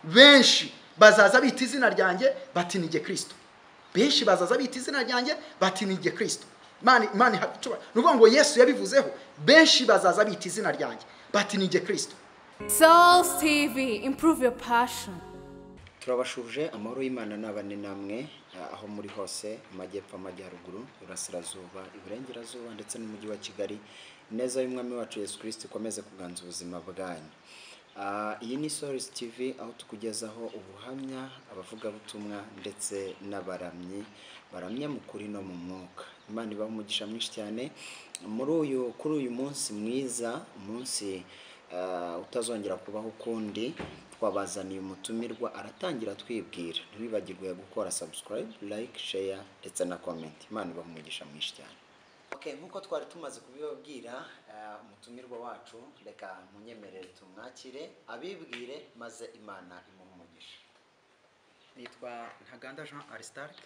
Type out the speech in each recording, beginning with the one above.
benshi bazaza bita izina ryanjye bati ni Kristo. Benshi bazaza bita izina ryanjye bati ni Kristo. Mani nuvuga ngo Yesu yabivuzeho, benshi bazaza bita izina ryanjye bati ni Kristo. Souls TV, improve your passion. Turabashuje amahoro y'Imana n'abane namwe aho muri hose, amajyepfo, amajyaruguru, urasirazuba, iburengerazuba ndetse n'umujyi wa Kigali. Neza y'umwami wacu Yesu Kristo ikomeze kuganza ubuzima bwanyu. Iyi ni Souls TV aho tukugezaho ubuhamya, abavugabutumwa ndetse n'abaramyi baramya mu kuri no mu mwuka. Imana ibaha umugisha mwinshi cyane kuri uyu munsi mwiza, umunsi utazongera kubaho ukundi. Twabazaniye umutumirwa aratangira twibwira. Ntibibagirwe gukora subscribe, like, share ndetse na comment. Imana ibaha umugisha mwinshi cyane. Nkuko twari tumaze kubibabwira, umutumirwa wacu reka munyemerere tumwakire abibwire maze Imana imuha umugisha. Nitwa Ntaganda Jean Aristarque,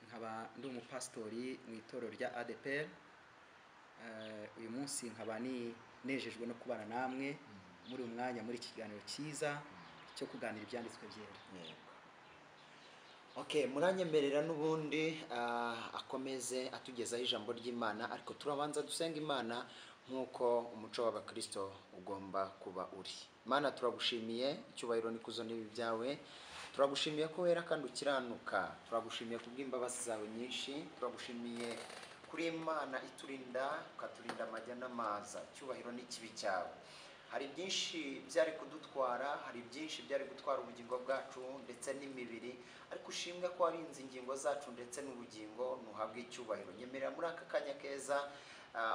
nkaba ndi umupastori mu itorero rya ADPR. Uyu munsi nkaba nejejwe no kubana namwe muri umwanya muri kiganiro cyiza cyo kuganira ibyanditswe byera. Muranyemerera n'ubundi akomeze atugezaho ijambo ry'Imana, ariko turabanza dusenga Imana nk'uko umuco w'abakristo ugomba kuba uri. Imana turagushimiye, icyubahiro n'ikuzo n'ibi byawe. Turagushimiye ko wera kandi ukiranuka. Turagushimiye kubw'imbabazi zawe nyinshi. Turagushimiye kuri Imana iturinda, ukaturinda amajya n'amaza. Icyubahiro n'ikibi cyawe. Hari byinshi byari kudutwara, hari byinshi byari gutwara ubugingo bwacu ndetse n'imibiri, ariko ushimwe ko warinze ingingo zacu ndetse n'ubugingo. Ntuhabwe icyubahiro. Nyemerera muri aka kanya keza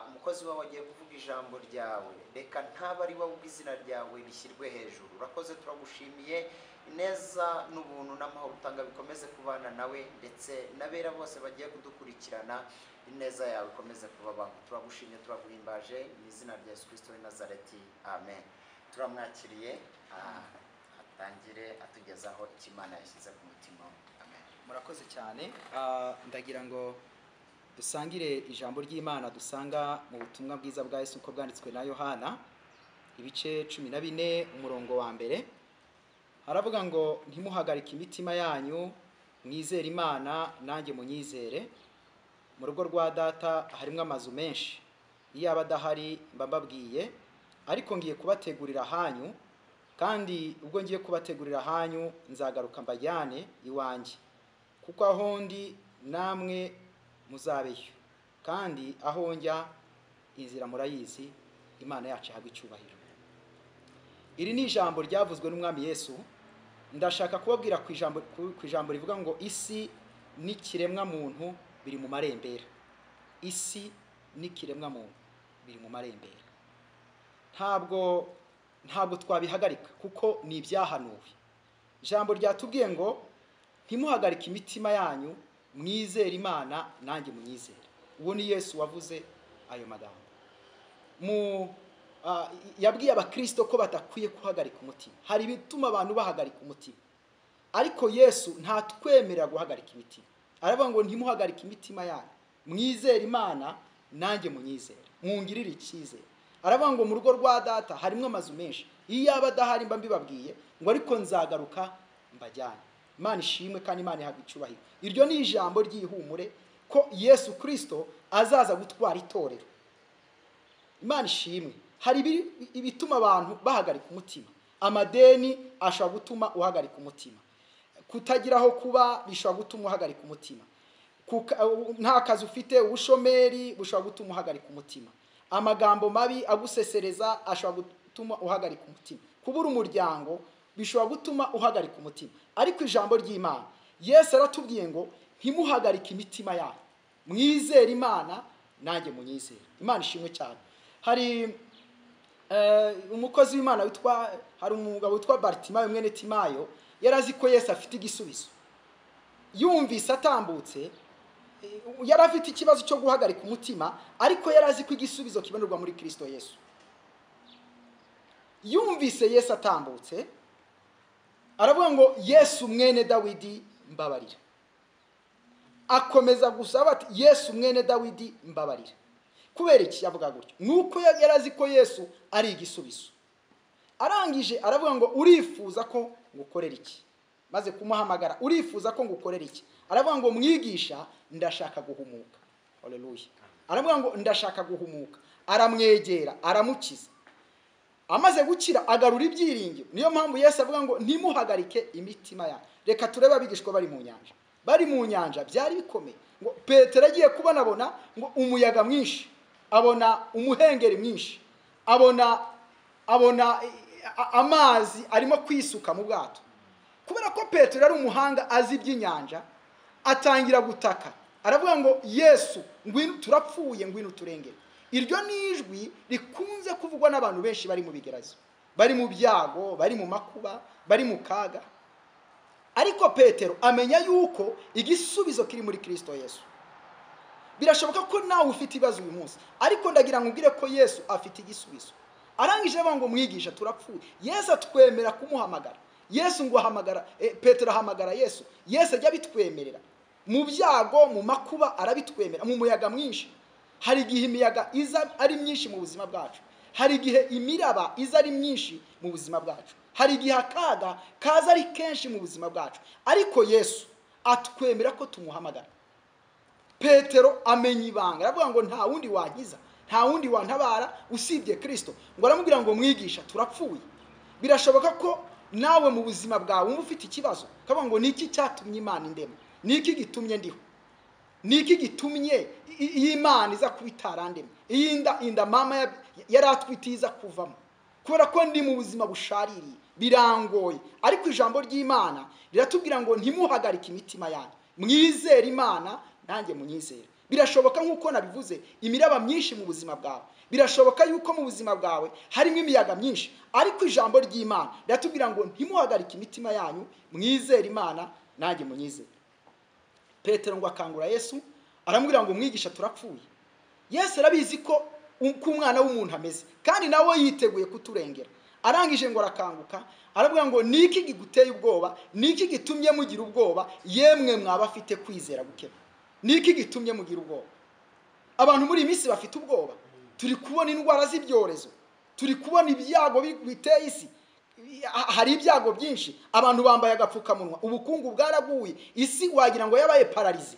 umukozi wawe agiye kuvuga ijambo ryawe, reka ntaba ari wowe izina ryawe rishyirwe hejuru. Urakoze, turagushimiye. Ineza n'ubuntu n'amahoro utanga bikomeze kubana nawe ndetse n'abera bose bagiye kudukurikirana. Ineza yawe ikomeze kubabaho. Turagushimye, turaguhimbaje mu izina rya Yesu Kristo w'i Nazareti, amen. Turamwakiriye atangire atugezaho icyo Imana yashyize ku mutima. Amen. Murakoze cyane. Ndagira ngo dusangire ijambo ry'Imana dusanga mu butumwa bwiza bwa Yesu uko bwanditswe na Yohana, ibice 14 umurongo wa mbere. Haravuga ngo ntimuhagarike imitima yanyu, mwizere Imana nanjye munyizere. Mu rugo rwa data harimo amazu menshi, iyo abadahari mbababwiye, ariko ngiye kubategurira hanyu, kandi ubwo ngiye kubategurira hanyu nzagaruka mbajyane iwanjye, kuko aho ndi namwe muzabeyo, kandi aho njya inzira murayizi. Imana yacu ihabwe icyubahiro. Iri ni ijambo ryavuzwe n'umwami Yesu. Ndashaka kubabwira ku ijambo rivuga ngo isi n'ikiremwa muntu biri mu marembera. Isi n'ikiremwa muntu biri mu marembera. Ntabwo twabihagarika kuko ni ibyahanuwe. Ijambo ryatubwiye ngo ntimuhagarike imitima yanyu, mwizere Imana nanjye munyizere. Uwo ni Yesu wavuze ayo magambo. Yabwiye abakristo ko batakwiye kuhagarika umutima. Hari bituma abantu bahagarika umutima, ariko Yesu ntatwemerera guhagarika imitima. Aravuga ngo ntimuhagarike imitima yanyu, mwizere Imana nanjye munyizere, mwungirire icyizere. Aravuga ngo mu rugo rwa data harimo amazu menshi, iyo abadahari mba mbibabwiye, ngo ariko nzagaruka mbajyane. Imana ishimwe kandi Imana ihabwe icyubahiro. Iryo ni ijambo ry'ihumure ko Yesu Kristo azaza gutwara itorero. Imana ishimwe. Hari ibituma abantu bahagarika umutima. Amadeni ashobora gutuma uhagarika umutima. Kutagiraho kuba bishobora gutuma uhagarika umutima. Nta kazi ufite, ubushomeri bushobora gutuma uhagarika umutima. Amagambo mabi agusesereza ashobora gutuma uhagarika umutima. Kubura umuryango bishobora gutuma uhagarika umutima. Ariko ijambo ry'Imana, Yesu aratubwiye ngo ntimuhagarike imitima yanyu, mwizere Imana nanjye munyizere. Imana ishimwe cyane. Hari umukozi w'Imana hari umugabo witwa Bartimayo mwene Timayo, yarazi ko Yesu afite igisubizo. Yumvise atambutse, yari afite ikibazo cyo guhagarika umutima, ariko yarazi ko igisubizo kibonerwa muri Kristo Yesu. Yumvise Yesu atambutse, aravuga ngo Yesu mwene Dawidi mbabarira. Akomeza gusaba ati Yesu mwene Dawidi mbabarira. Kubera iki yavuga gutyo? Nuko yarazi ko Yesu ari igisubizo. arangije aravuga ngo urifuza ko ngukorera iki? Maze kumuhamagara, urifuza ko ngukorera iki? Aravuga ngo mwigisha, ndashaka guhumuka. Haleluya. Aravuga ngo ndashaka guhumuka. Aramwegera, aramukiza. Amaze gukira agarura ibyiringiro. Niyo mpamvu Yesu avuga ngo ntimuhagarike imitima yanyu. Reka turebe abigishwa bari mu nyanja. Bari mu nyanja byari bikomeye. Ngo Petero agiye kubonabona ngo umuyaga mwinshi, abona umuhengeri mwinshi, abona amazi arimo kwisuka mu bwato. Kubera ko Petero ari umuhanga azi iby'inyanja, atangira gutaka. Aravuga ngo Yesu, ngwino turapfuye, ngwino turengere. Iryo nijwi rikunze kuvugwa n'abantu benshi bari mu bigerazo, bari mu byago, bari mu makuba, bari mu kaga. Ariko Petero amenya yuko igisubizo kiri muri Kristo Yesu. Birashoboka ko nawe ufite ibibazo uyu munsi, ariko ndagira ngo ngire ko Yesu afite igisubizo. Arangije avuga ngo mwigisha, turapfuye. Yesu atwemera kumuhamagara. Yesu ngo ahamagara, Petero ahamagara Yesu. Yesu ajya bitwemerera. Mu byago, mu makuba arabitwemera, mu muyaga mwinshi. Hari igihe imiyaga iza ari myinshi mu buzima bwacu. Hari igihe imiraba iza ari myinshi mu buzima bwacu. Hari igihe akaga kaza ari kenshi mu buzima bwacu. Ariko Yesu atwemera ko tumuhamagara. Petero amenya ibanga. Aravuga ngo nta wundi wankiza, nta wundi wantabara usibye Kristo. Ngo aramubwira ngo mwigisha, turapfuye. Birashoboka ko nawe mu buzima bwawe wumva ufite ikibazo. Kavuga ngo niki cyatumye Imana indema? Niki gitumye ndiho? Niki gitumye Imana iza kubitarandema? Inda mama yaratwitiza kuvamo. Kubera ko ndi mu buzima bushaririye, birangoye. Ariko ijambo ry'Imana riratubwira ngo ntimuhagarike imitima yanyu. Mwizere Imana, nanjye munyizere. Birashoboka nk'uko nabivuze, imiraba myinshi mu buzima bwawe. Birashoboka yuko mu buzima bwawe harimo imiyaga myinshi. Ariko ijambo ry'Imana riratubwira ngo ntimuhagarike imitima yanyu, mwizere Imana, nanjye munyizere. Petero ngo akangura Yesu, aramubwira ngo mwigisha, turapfuye. Yesu arabizi ko umwana w'umuntu ameze, kandi nawe yiteguye kuturengera. Arangije ngo arakanguka, aravuga ngo niki giguteye ubwoba? Niki gitumye mugira ubwoba, yemwe mwaba afite kwizera gukeba? Niki gitumye mugira ubwoba? Abantu muri iminsi bafite ubwoba. Turi kubona indwara z'ibyorezo, turi kubona ibyago biteye isi. Hari ibyago byinshi, abantu bambaye agapfukamunwa, ubukungu bwaraguye, isi wagira ngo yabaye paralize.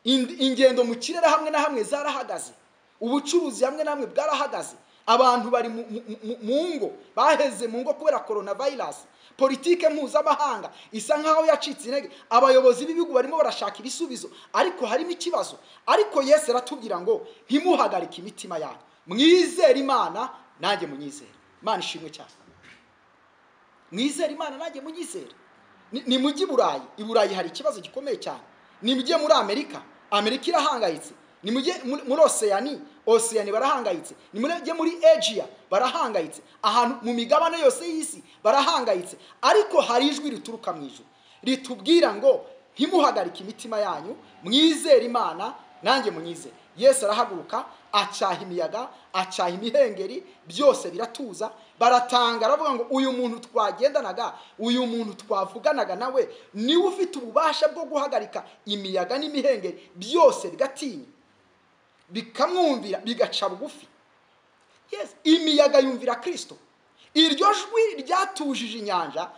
Ingendo mu kirere hamwe na hamwe zarahagaze, ubucuruzi hamwe na hamwe bwarahagaze. Abantu bari mu ngo, baheze mu ngo kubera coronavirus. Politike mpuzamahanga isa nkaho yacitse intege. Abayobozi b'ibihugu barimo barashaka ibisubizo, ariko harimo ikibazo. Ariko Yesu aratubwira ngo ntimuhagarike imitima yanyu, mwizere Imana, nanjye munyizere. Imana ishimwe cyane. Mwizere Imana, nanjye munyizere. Ni mujyi Burayi. I Burayi hari ikibazo gikomeye cyane. Ni mujye muri Amerika, Amerika irahangayitse. Ni mujye muri Oceani barahangayitse. Ni mujye muri Asia barahangayitse. Ahantu mu migabane yose y'isi barahangayitse. Ariko hari ijwi rituruka mu ijuru ritubwira ngo ntimuhagarike imitima yanyu, mwizere Imana, nanjye munyizere. Yesu arahaguruka, acaha imiyaga, acaha imihengeri, byose biratuza. Baratanga, aravuga ngo uyu muntu twagendanaga, uyu muntu twavuganaga nawe, niwe ufite ububasha bwo guhagarika imiyaga n'imihengeri, byose bigatinya, bikamwumvira, bigaca bugufi. Yes, imiyaga yumvira Kristo. Iryo jwi ryatujije inyanja,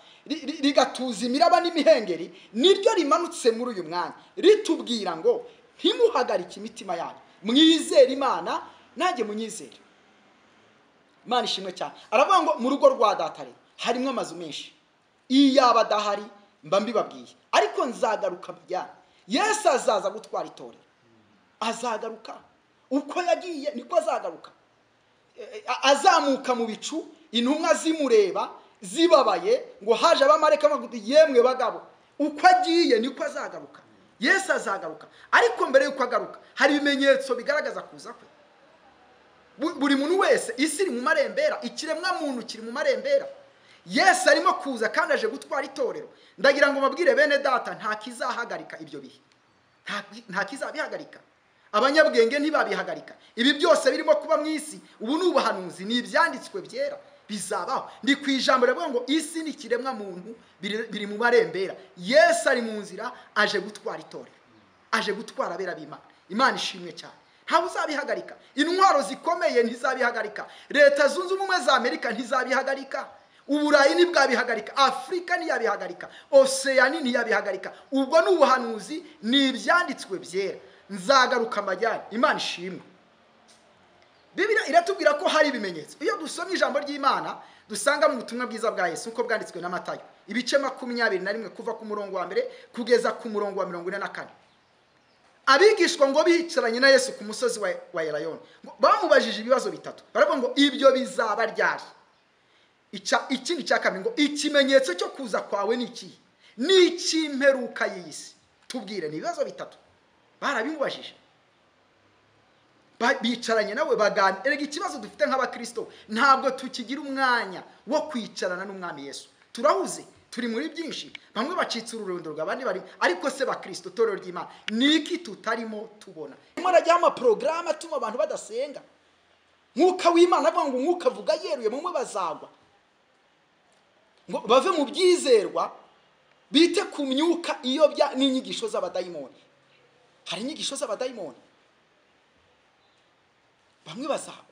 rigatuza imiraba n'imihengeri, niryo rimanutse muri uyu mwanya ritubwira ngo ntimuhagarike imitima yanyu, mwizere Imana, nanjye munyizere. Imana ishimwe cyane. Aravuga ngo mu rugo rwa data harimo amazu menshi, iyaba adahari mba mbibabwiye, ariko nzagaruka byane. Yesu azaza gutwara itorero, azagaruka. Uko yagiye niko azagaruka. Azamuka mu bicu, intumwa zimureba zibabaye, ngo haje abamarayika bavuga yemwe bagabo. Uko agiye niko azagaruka. Yesu azagaruka. Ariko mbere yuko agaruka hari ibimenyetso bigaragaza kuza kwe. Buri muntu wese, isi iri mu marembera, ikiremwa muntu kiri mu marembera. Yesu arimo kuza kandi aje gutwara itorero. Ndagira ngo mabwire bene data, nta kizahagarika ibyo bihe. Nta kizabihagarika. Abanyabwenge ntibabihagarika. Ibi byose birimo kuba mu isi, ubu ni ubuhanuzi, ni ibyanditswe byera, bizabaho. Ndi ku ijambo rivuga ngo isi n'ikiremwa muntu biri mu marembera. Yesu ari mu nzira, aje gutwara itorero, aje gutwara abera b'Imana. Imana ishimwe cyane. ntawe uzabihagarika. Intwaro zikomeye ntizabihagarika. Leta zunze ubumwe za Amerika ntizabihagarika. Uburayi ntibwabihagarika. Afurika ntiyabihagarika. Oceani ntiyabihagarika. Ubwo ni ubuhanuzi, ni ibyanditswe byera. Nzagaruka amajyane. Imana ishimwe. Bibiliya iratubwira ko hari ibimenyetso. Iyo dusomye ijambo ry'Imana dusanga mu butumwa bwiza bwa Yesu uko bwanditswe na Matayo ibice 21 kuva ku murongo wa mbere kugeza ku murongo wa 44. Abigishwa ngo bicaranye na Yesu ku musozi wa Elayoni, bamubajije ibibazo bitatu. Baravuga ngo ibyo bizaba ryari? Ikindi cya kabiri ngo ikimenyetso cyo kuza kwawe ni iki? Ni ikimperuka y'isi? Tubwire. Ni ibibazo bitatu barabimubajije. Bicaranye nawe bagana. Erega ikibazo dufite nk'abakristo, ntabwo tukigira umwanya wo kwicarana n'umwami Yesu. Turahuze, turi muri byinshi. Bamwe bacitse ururundo rw'abandi bari, ariko se bakristo torero ry'Imana niki tutarimo tubona? Imana ajya ama program atuma abantu badasenga. Mwuka w'Imana avuga ngo umwuka avuga yeruye mumwe bazagwa. Ngo bave mu byizerwa bite ku myuka iyobya n'inyigisho z'abadayimoni. Hari inyigisho z'abadayimoni. Bamwe bazagwa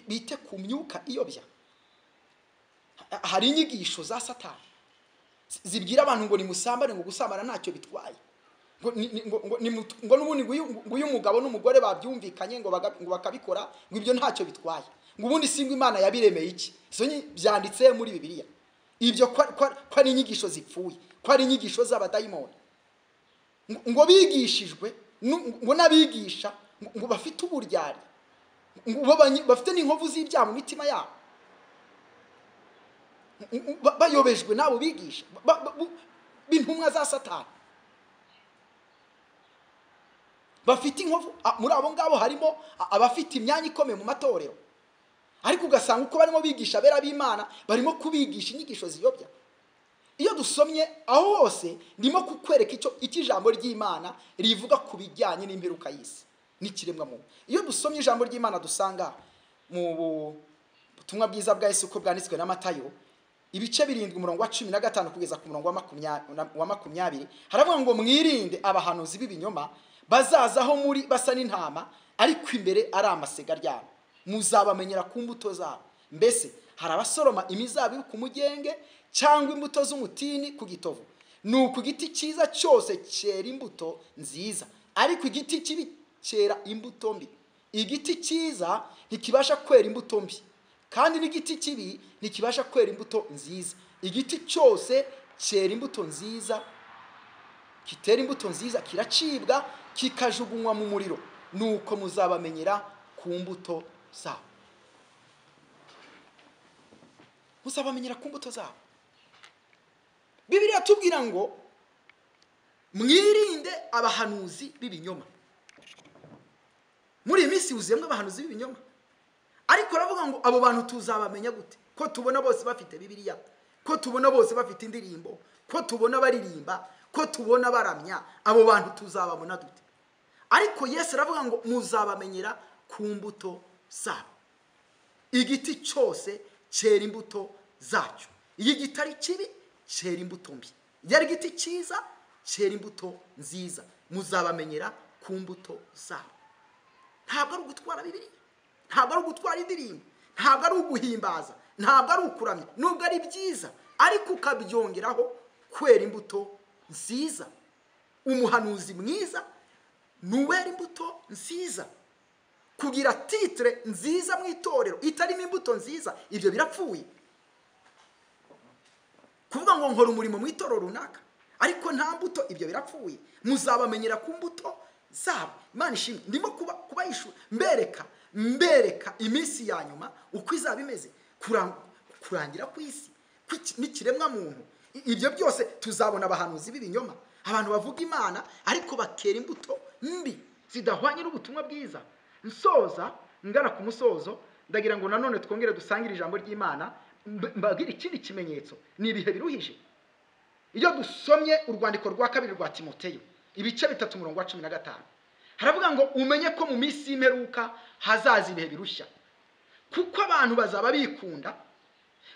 bite ku myuka iyobya. Hari inyigisho za Satani zibwira abantu ngo nimusambane, ngo gusambana ntacyo bitwaye, ngo n'ubundi uyu mugabo n'umugore babyumvikanye ngo bakabikora, ngo ibyo ntacyo bitwaye, ngo ubundi singo Imana yabiremeye iki. Izo byanditse muri Bibiliya. Ibyo ko ari inyigisho zipfuye, ko ari inyigisho z'abadayimoni. Ngo bigishijwe ngo nabigisha ngo bafite uburyari, ngo bafite n'inkovu z'ibyaha mu mitima yabo, bayobejwe nabo bigisha b'intumwa za Satani. Bafite inkovu. Muri abo ngabo harimo abafite imyanya ikomeye mu matorero, ariko ugasanga uko barimo bigisha bera b'Imana barimo kubigisha inyigisho ziyobya. Iyo dusomye aho hose ndimo kukwereka icyo ijambo ry'Imana rivuga ku bijyanye n'imperuka y'isi n'ikiremwa muntu. Iyo dusomye ijambo ry'Imana dusanga mu butumwa bwiza bwa Yesu uko bwanditswe na Matayo ibice 7 umurongo wa 15 kugeza ku murongo wa 20 haravuga ngo mwirinde abahanuzi b'ibinyoma bazazaho muri basa n'intama ariko imbere ari amasega ryabo, muzabamenyera ku mbuto zabo. Mbese hari abasoroma imizabibu ku mugenge cyangwa imbuto z'umutini ku gitovu. Nuko igiti cyiza cyose cyera imbuto nziza, ariko igiti kibi cyera imbuto mbi. Igiti cyiza ntikibasha kwera imbuto mbi, kandi n'igiti kibi ntikibasha kwera imbuto nziza. Igiti cyose cyera imbuto nziza, kitera imbuto nziza kiracibwa kikajugunywa mu muriro. Nuko muzabamenyera ku mbuto zabo. Muzabamenyera ku mbuto zabo. Bibiliya tubwira ngo mwirinde abahanuzi b'ibinyoma. Muri iyi minsi huzuyemo abahanuzi b'ibinyoma, ariko aravuga ngo abo bantu tuzabamenya gute? Ko tubona bose bafite Bibiliya, ko tubona bose bafite indirimbo, ko tubona baririmba, ko tubona baramya. Abo bantu tuzababona dute? Ariko Yesu aravuga ngo muzabamenyera ku mbuto zabo. Igiti cyose cyera imbuto zacyo. Iyo igiti ari kibi cyera imbuto mbi, iyo ari igiti cyiza cyera imbuto nziza. Muzabamenyera ku mbuto zabo. Ntabwo ari ugutwara Bibiliya, ntabwo ari ugutwara indirimbo, ntabwo ari uguhimbaza, ntabwo ari ukuramya. Nubwo ari byiza, ariko ukabyongeraho kwera imbuto nziza. Umuhanuzi mwiza nuwera imbuto nziza. Kugira titre nziza mu itorero itarimo imbuto nziza, ibyo birapfuye. Kuvuga ngo nkora umurimo mu itorero runaka ariko nta mbuto, ibyo birapfuye. Muzabamenyera ku mbuto zabo. Imana ishimwe. Ndimo kubayishura mbereka iminsi ya nyuma uko izaba imeze, kurangira ku isi n'ikiremwa muntu. Ibyo byose tuzabona abahanuzi b'ibinyoma, abantu bavuga Imana ariko bakera imbuto mbi zidahwanye n'ubutumwa bwiza. Nsoza ngana ku musozo, ndagira ngo nanone twongere dusangire ijambo ry'Imana. Mbagira ikindi kimenyetso, ni ibihe biruhije. Iyo dusomye urwandiko rwa kabiri rwa Timoteyo ibice 3 umurongo wa 15 haravuga ngo umenye ko mu minsi y'imperuka hazaza ibihe birushya, kuko abantu bazaba bikunda,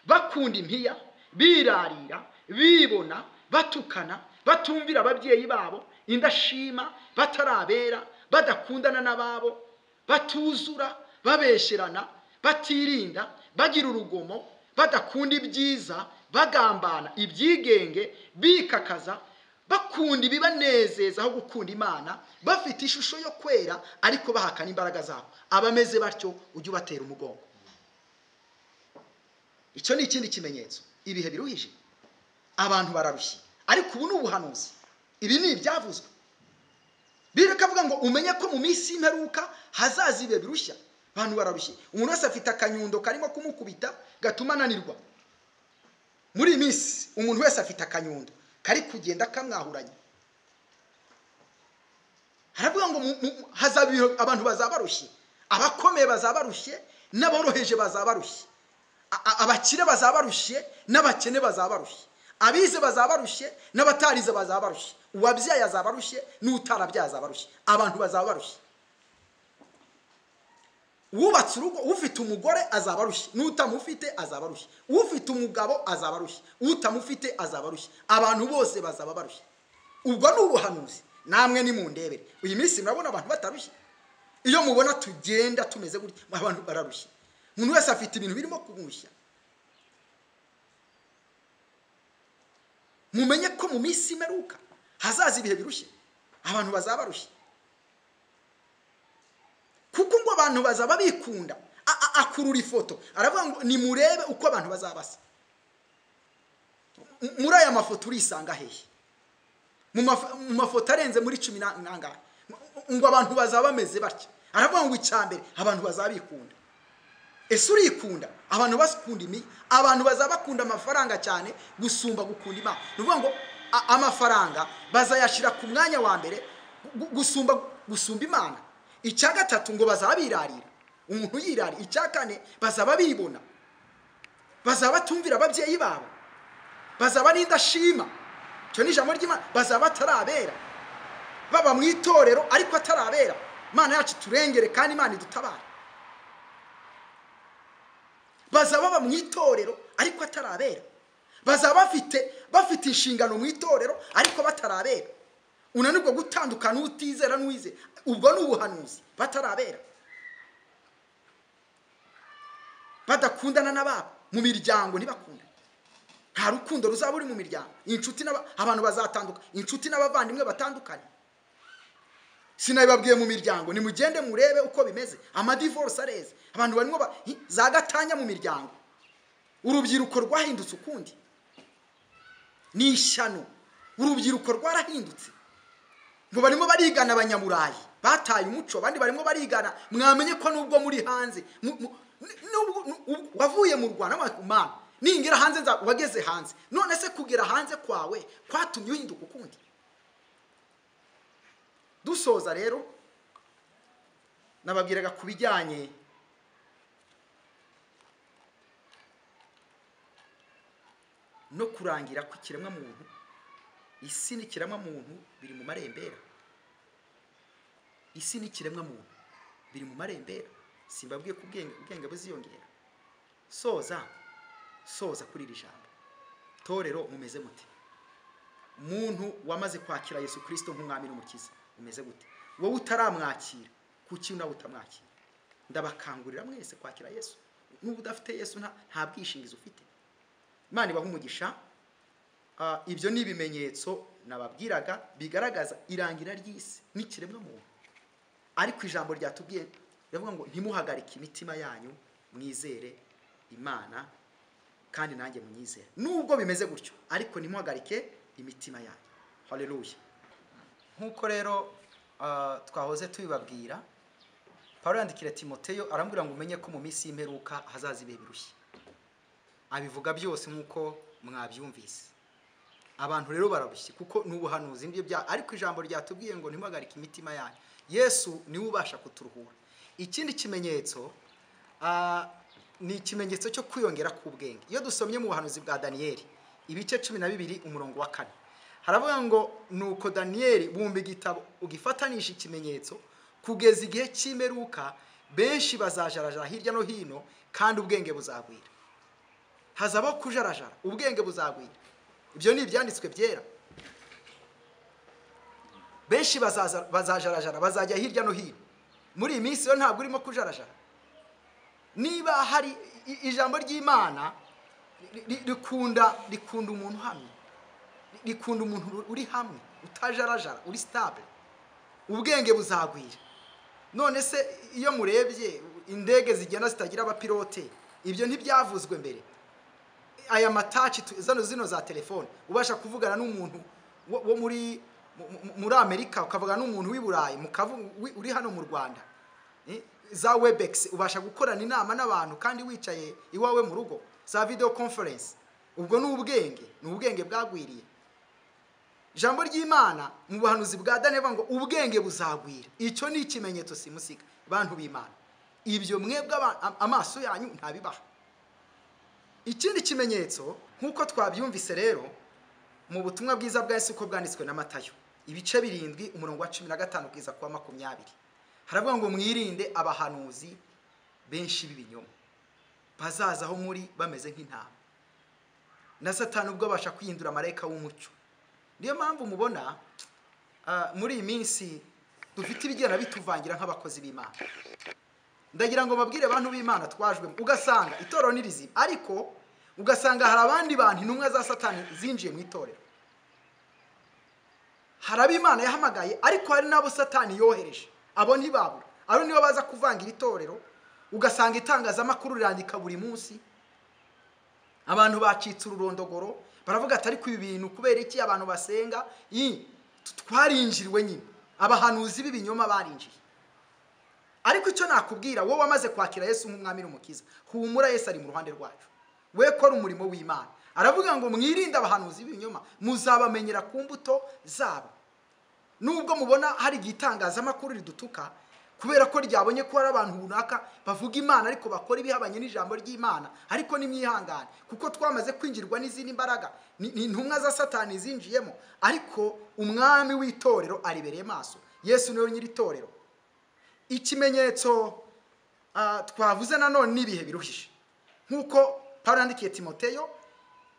bakunda impiya, birarira, bibona, batukana, batumvira ababyeyi babo, indashima, batarabera, badakundana n'ababo, batuzura, babesherana, batirinda, bagira urugomo, badakunda ibyiza, bagambana, ibyigenge, bikakaza, bakunda ibibanezeza aho gukunda Imana, bafite ishusho yo kwera ariko bahakana imbaraga zabo. Abameze batyo ujye ubatera umugongo. Icyo ni ikindi kimenyetso. Ibihe biruhije, abantu bararushye, ariko ubu ni ubuhanuzi. Ibi ni ibyavuzwe. Bikavuga ngo umenye ko mu minsi y'imperuka hazaza ibihe birushya. Abantu bararushye. Umuntu wese afite akanyundo karimo kumukubita gatuma ananirwa. Muri iyi minsi umuntu wese afite akanyundo kari kugenda kamwahuranye. Haravuga ngo hazaba abantu bazabarushye, abakomeye bazabarushye, n'aboroheje bazabarushye, abakire bazabarushye, n'abakene bazabarushye, abize bazabarushye, n'abatarize bazabarushye, uwabyaye azabarushye, n'utarabyaye azabarushye. Abantu bazabarushye. Wubatse urugo, ufite umugore azabarushye, n'utamufite azabarushye, ufite umugabo azabarushye, utamufite azabarushye. Abantu bose bazaba barushye. Ubwo ni ubuhanuzi. Namwe ni mundebere. Uyu minsi murabona abantu batarushye. Iyo mubona tugenda tumeze gutya, abantu bararushye. Umuntu wese afite ibintu birimo kumushya. Mumenye ko mu minsi y'imperuka hazaza ibihe birushye, abantu bazabarushye. Kuko ngo abantu bazaba bikunda. Akurura ifoto aravuga ngo nimurebe uko abantu bazabasa. Muri aya mafoto urisanga hehe? Mu mafoto arenze muri 10 nangahe ngo abantu bazaba bameze batya. Aravuga ngo icyambere abantu bazabikunda. Ese urikunda? Abantu basukunda abantu bazabakunda amafaranga cyane gusumba gukunda Imana. Nuvuga ngo amafaranga bazayashira ku mwanya wa mbere gusumba Imana. Icya gatatu ngo bazabirarira. Umuntu yirari. Icya kane bazaba bibona, bazaba tumvira ababyeyi babo, bazaba n'indashima. Cyo ni ijambo ry'Imana. Bazaba atarabera, baba mu itorero ariko atarabera. Imana yacu turengere kandi Imana idutabara. Bazaba baba mu itorero ariko atarabera, bazaba bafite inshingano mu itorero ariko batarabera. Unanirwa gutandukana utizera n'uwize. Ubwo ni ubuhanuzi. Batarabera, badakundana n'ababo mu miryango, ntibakunda. Nta rukundo ruzaba uri mu miryango. Inshuti abantu bazatanduka, inshuti n'abavandimwe batandukanye. Sinabibabwiye mu miryango, nimugende murebe uko bimeze. Amadivorce areze, abantu barimo za gatanya mu miryango. Urubyiruko rwahindutse ukundi, ni ishyano. Urubyiruko rwarahindutse. Ngo barimo barigana abanyamurayi, bataye umuco. Abandi barimo barigana. Mwamenye ko nubwo muri hanze, wavuye mu Rwanda Mana, ningira hanze wageze hanze. None se kugera hanze kwawe kwatumye uhinduka ukundi? Dusoza rero nababwiraga kubijyanye no kurangira ko ikiremwa muntu, isi n'ikiremwa muntu biri mu marembera. Isi n'ikiremwa muntu biri mu marembera. Simbabwiye ko ubwenge buziyongera. Soza kuri iri jambo. Torero mumeze mute? Umuntu wamaze kwakira Yesu Kristo nk'umwami n'umukiza umeze gute? Wowe utaramwakira, kuki nawe utamwakira? Ndabakangurira mwese kwakira Yesu. N'ubu udafite Yesu nta bwishingizi ufite. Imana ibaha umugisha. Ibyo ni ibimenyetso nababwiraga bigaragaza irangira ry'isi n'ikiremwa muntu. Ariko ijambo ryatubwiye rivuga ngo ntimuhagarike imitima yanyu, mwizere Imana kandi nanjye munyizere. Nubwo bimeze gutyo, ariko ntimuhagarike imitima yanyu. Haleluya. Nkuko rero twahoze tubibabwira, Pawulo yandikira Timoteyo arambwira ngo umenye ko mu minsi y'imperuka hazaza ibihe birushye. Abivuga byose nkuko mwabyumvise. Abantu rero bararushye kuko n'ubuhanuzi nibyo bya, ariko ijambo ryatubwiye ngo ntimuhagarike imitima yanyu. Yesu niwe ubasha kuturuhura. Ikindi kimenyetso ni ikimenyetso cyo kwiyongera k'ubwenge. Iyo dusomye mu buhanuzi bwa Daniyeli ibice 12 umurongo wa 4, haravuga ngo nuko Daniyeli bumba igitabo ugifatanisha ikimenyetso kugeza igihe cy'imperuka, benshi bazajarajara hirya no hino kandi ubwenge buzagwira. Hazabaho kujarajara, ubwenge buzagwira. Ibyo ni ibyanditswe byera. Benshi bazajarajara, bazajya hirya no hino muri iyi minsi yo ntabwo urimo kujarajara. Niba hari ijambo ry'Imana rikunda umuntu hamwe, rikunda umuntu uri hamwe, utajarajara, uri stable, ubwenge buzagwira. None se iyo murebye indege zigenda zitagira abapilote, ibyo ntibyavuzwe mbere? Aya matachi zino za telefone, ubasha kuvugana n'umuntu wo muri Amerika, ukavugana n'umuntu w'i Burayi, uri hano mu Rwanda. Za Webex, ubasha gukorana inama n'abantu kandi wicaye iwawe mu rugo. Za video conference, ubwo ni ubwenge bwagwiriye. Ijambo ry'Imana mu buhanuzi bwa Daniel ngo ubwenge buzagwira. Icyo ni ikimenyetso simusiga bantu b'Imana. Ibyo mwebwe amaso yanyu ntabibaha. Ikindi kimenyetso nkuko twabyumvise rero mu butumwa bwiza bwa Yesu ko bwanditswe na Matayo, ibice 7 umurongo wa 15 kugeza kwa 20, haravuga ngo mwirinde abahanuzi benshi b'ibinyoma bazazaho muri bameze nk'intama, na Satani ubwo abasha kwihindura marayika w'umucyo. Niyo mpamvu mubona muri iyi minsi dufite ibigena bituvangira nk'abakozi b'Imana. Ndagira ngo babwire abantu b'Imana twajwe, ugasanga itorero ni rizima, ariko ugasanga hari abandi bantu intumwa za Satani zinjiye mu itorero. Hari ab'Imana yahamagaye, ariko hari nabo Satani yohereje. Abo ntibabura, aro nibo baza kuvangira itorero. Ugasanga itangazamakuru rirandika buri munsi, abantu bacitse ururondogoro, baravuga ati ariko ibi bintu kubera iki abantu basenga? Twarinjiriwe nyine, abahanuzi b'ibinyoma barinjiye. Ariko icyo nakubwira wowe wamaze kwakira Yesu nk'umwami n'umukiza, humura, Yesu ari mu ruhande rwacu. We kora umurimo w'Imana. Aravuga ngo mwirinde abahanuzi b'ibinyoma, muzabamenyera ku mbuto zabo. Nubwo mubona hari igitangazamakuru ridutuka kubera ko ryabonye ko hari abantu runaka bavuga Imana ariko bakora ibihabanye n'ijambo ry'Imana, ariko nimwihangane kuko twamaze kwinjirwa n'izindi mbaraga, ni intumwa za Satani zinjiyemo, ariko umwami w'itorero aribereye maso. Yesu niwe nyiri itorero. Ikimenyetso twavuze nanone n'ibihe biruhije, nkuko Pawulo yandikiye Timoteyo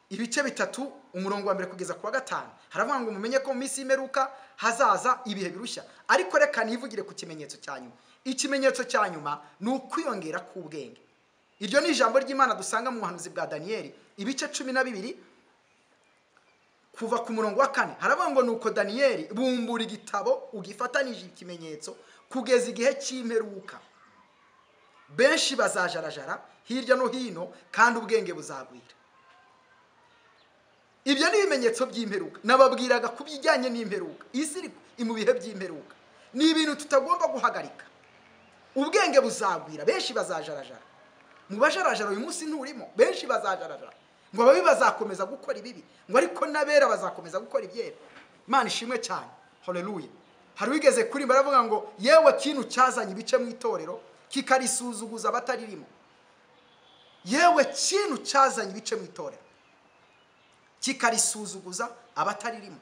ibice 3 umurongo wa 1 kugeza kwa 5, haravuga ngo mumenye ko mu minsi y'imperuka hazaza ibihe birushya. Ariko reka nivugire ku kimenyetso cya nyuma. Ikimenyetso cya nyuma ni ukwiyongera k'ubwenge. Iryo ni ijambo ry'Imana dusanga mu buhanuzi bwa Daniel ibice 12 kuva ku murongo wa 4. Haravuga ngo nuko Daniel bumbura igitabo ugifatanije ikimenyetso kugeza igihe cy'imperuka. Benshi bazajarajara hirya no hino kandi ubwenge buzagwira. Ibyo ni ibimenyetso by'imperuka. Nababwiraga kubijyanye n'imperuka. Isi iri mu bihe by'imperuka. Ni ibintu tutagomba guhagarika. Ubwenge buzagwira, benshi bazajarajara. Mu bajarajara uyu munsi nturimo, benshi bazajarajara. Ngo ababi bazakomeza gukora ibibi, ngo ariko nabera bazakomeza gukora ibyera. Imana ishimwe cyane. Haleluya. Hari wigeze kuri baravuga ngo yewe kintu cyazanye ibice mu itorero kikarisuzuguza abataririmo. Yewe kintu cyazanye ibice mu itorero kikarisuzuguza abataririmo.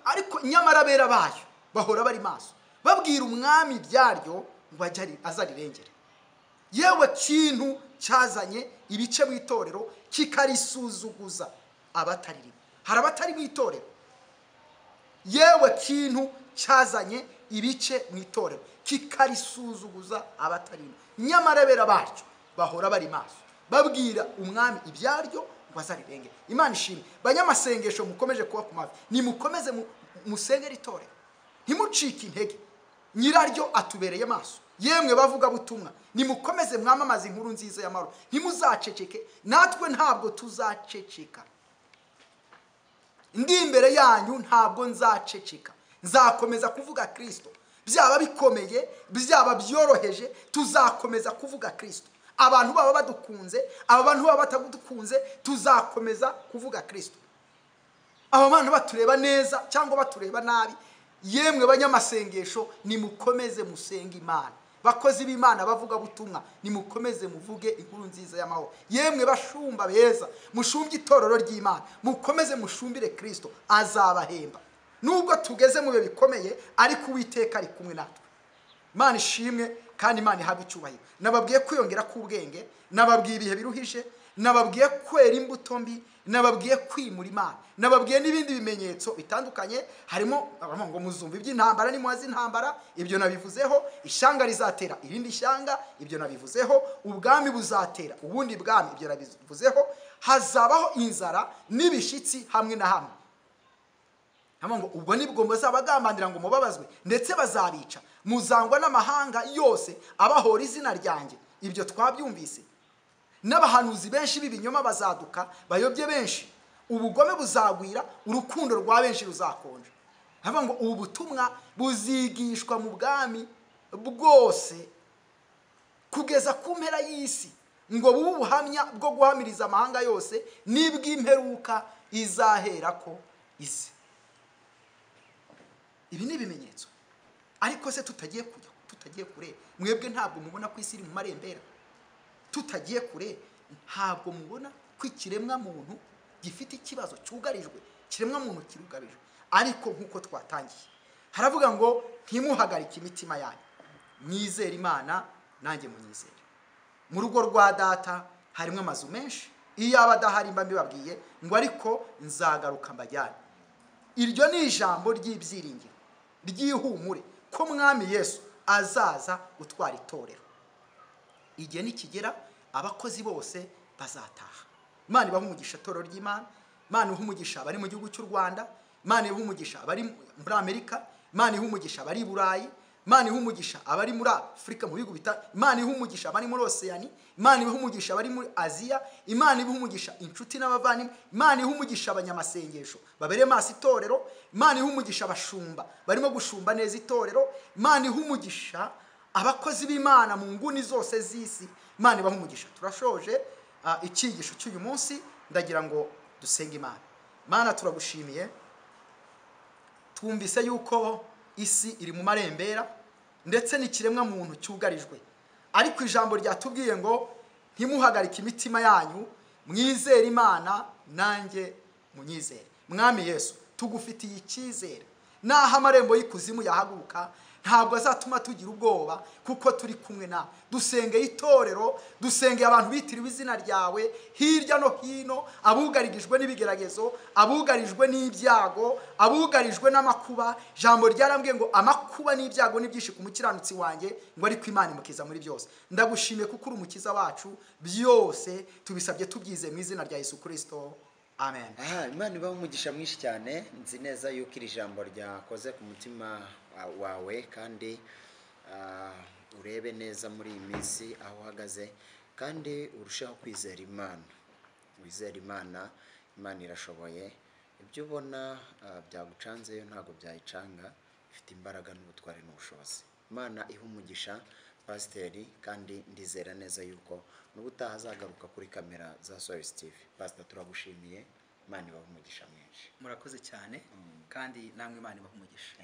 Ariko nyamara bera bayo bahora bari maso, babwira umwami byaryo ngo azarirengere. Yewe kintu cyazanye ibice mu itorero kikarisuzuguza abataririmo. Hari abatari mu itorero. Yewe kintu cyazanye ibice mu itorero kikarisuzuguza abatarimo, nyamara bera bacu bahora bari maso, babwira umwami ibyaryo ngo azarirengere. Imana ishimwe. Banyamasengesho mukomeje kuba ku mavi, nimukomeze musengera itorero, ntimucike intege, nyiraryo atubereye maso. Yemwe bavuga butumwa, nimukomeze mwamamaza inkuru nziza y'amahoro, ntimuzaceceke, natwe ntabwo tuzaceceka. Ndi imbere yanyu ntabwo nzaceceka, nzakomeza kuvuga Kristo. Byaba bikomeye, byaba byoroheje, tuzakomeza kuvuga Kristo. Abantu baba badukunze, abantu baba batadukunze, tuzakomeza kuvuga Kristo. Aba bantu batureba neza cyangwa batureba nabi, yemwe banyamasengesho nimukomeze musenga Imana. Bakozi b'Imana bavuga butumwa, nimukomeze muvuge inkuru nziza y'amahoro. Yemwe bashumba beza, mushumbye itorero ry'Imana, mukomeze mushumbire Kristo, azabahemba. Nubwo tugeze mu bihe bikomeye, ariko Uwiteka ari kumwe natwe. Imana ishimwe kandi Imana ihabwe icyubahiro. Nababwiye kwiyongera k'ubwenge, nababwiye ibihe biruhije, nababwiye kwera imbuto mbi, nababwiye kwimura Imana, nababwiye n'ibindi bimenyetso bitandukanye, harimo ngo muzumva iby'intambara nimuhaze intambara, ibyo nabivuzeho. Ishyanga rizatera irindi shyanga, ibyo nabivuzeho. Ubwami buzatera ubundi bwami, ibyo nabivuzeho. Hazabaho inzara n'ibishitsi hamwe na hamwe. Ngo ubwo nibwo muzabagambandira ngo mubabazwe, ndetse bazabica, muzangwa n'amahanga yose abahora izina ryanjye. Ibyo twabyumvise. N'abahanuzi benshi b'ibinyoma bazaduka bayobye benshi, ubugome buzagwira, urukundo rwa benshi ruzakonja. Ngo ubu butumwa buzigishwa mu bwami bwose kugeza ku mpera y'isi, ngo bube ubuhamya bwo guhamiriza amahanga yose n'ibw'imperuka izahera ko ize. Ibi ni ibimenyetso. Ariko se tutagiye kure, mwebwe ntabwo mubona ko isi iri mu marembera? Tutagiye kure, ntabwo mubona ko ikiremwa muntu gifite ikibazo cyugarijwe, kiremwa muntu kirugarijwe? Ariko nkuko twatangiye haravuga ngo ntimuhagarike imitima yanyu, mwizere Imana nanjye munyizere. Mu rugo rwa data harimo amazu menshi, iyo abadahari mba mbibabwiye ngo ariko nzagaruka mbajyane. Iryo ni ijambo ry'ibyiringiro, ry'ihumure ko mwami Yesu azaza gutwara itorero. Igihe nikigera abakozi bose bazataha. Imana ibaha umugisha itorero ry'Imana, Imana ibaha umugisha abari mu gihugu cy'u Rwanda, Imana ibaha umugisha abari muri Amerika, Imana ibaha umugisha abari i Burayi, Imana ibaha umugisha abari muri Afurika mu bihugu bitandukanye, Imana ibaha umugisha abari muri Oceania, Imana ibaha umugisha abari muri Aziya, Imana ibaha umugisha inshuti n'abavandimwe, Imana ibaha umugisha abanyamasengesho babere maso itorero, Imana ibaha umugisha abashumba barimo gushumba neza itorero, Imana ibaha umugisha abakozi b'Imana mu nguni zose z'isi, Imana ibaha umugisha. Turashoje icyigisho cy'uyu munsi, ndagira ngo dusenge Imana. Imana turagushimiye, twumvise yuko isi iri mu marembera ndetse n'ikiremwa muntu cyugarijwe, ariko ijambo ryatubwiye ngo ntimuhagarike imitima yanyu, mwizere Imana nanjye munyizere. Mwami Yesu, tugufitiye icyizere, naho amarembo y'ikuzimu yahaguruka ntabwo azatuma tugira ubwoba, kuko turi kumwe nawe. Dusengeye itorero, dusengeye abantu bitiriwe izina ryawe hirya no hino, abugarijwe n'ibigeragezo, abugarijwe n'ibyago, abugarijwe n'amakuba. Jambo ryarambwiye ngo amakuba n'ibyago n'ibyinshi ku mukiranutsi wanjye, ngo ariko Imana imukiza muri byose. Ndagushimiye kuko uri umukiza wacu, byose tubisabye tubyize mu izina rya Yesu Kristo, amen. Imana ibaha umugisha mwinshi cyane. Nzi neza yuko iri jambo ryakoze ku mutima wawe, kandi urebe neza muri iyi minsi aho uhagaze, kandi urushaho kwizera Imana. Wizera Imana, Imana irashoboye. Ibyo ubona byagucanze yo ntabwo byayicanga, ifite imbaraga n'ubutware n'ubushobozi. Imana iha umugisha Pasiteri, kandi ndizera neza yuko n'ubutaha azagaruka kuri kamera za Source TV. Pastor, turagushimiye. Imana ibaha umugisha mwinshi. Murakoze cyane, kandi namwe Imana ibaha umugisha.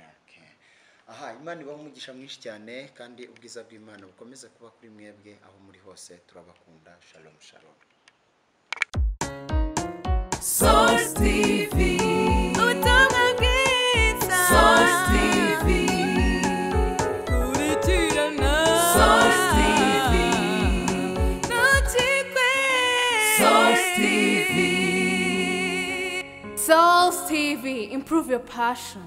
Imana ibaha umugisha mwinshi cyane, kandi ubwiza bw'Imana bukomeze kuba kuri mwebwe aho muri hose. Turabakunda. Shalom shalom. Source TV. Source TV. Source TV. Source TV. Source TV. Improve your passion.